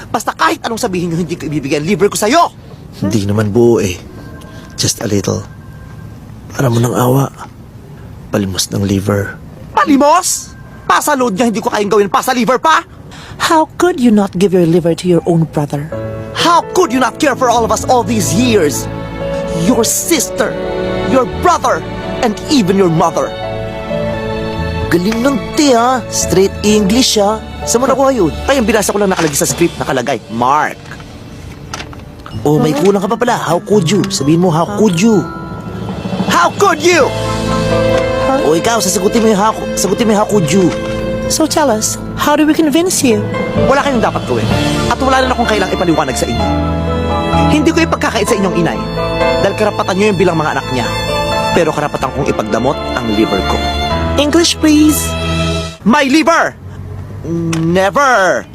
Basta kahit anong sabihin nyo, hindi ko ibibigay ang liver ko sa'yo. Hindi naman buo eh. Just a little. Para mo ng awa. Palimos ng liver. Palimos? Pasalood niya, hindi ko kayang gawin pa sa liver pa. How could you not give your liver to your own brother? How could you not care for all of us all these years? Your sister, your brother, and even your mother. Galing ng te ha. Straight English ha. Saan mo nakuha yun? Ay, ang binasa ko lang nakalagay sa script, nakalagay, Mark. Oh, may kulang ka pa pala. How could you? Sabihin mo, how could you? How could you? O ikaw, sasagutin mo yung how could you? So tell us, how do we convince you? Wala kayong dapat gawin. At wala na akong kailang ipaliwanag sa inyo. Hindi ko ipagkakait sa inyong inay. Dahil karapatan nyo yung bilang mga anak niya. Pero karapatan kong ipagdamot ang liver ko. English, please. My liver! Never!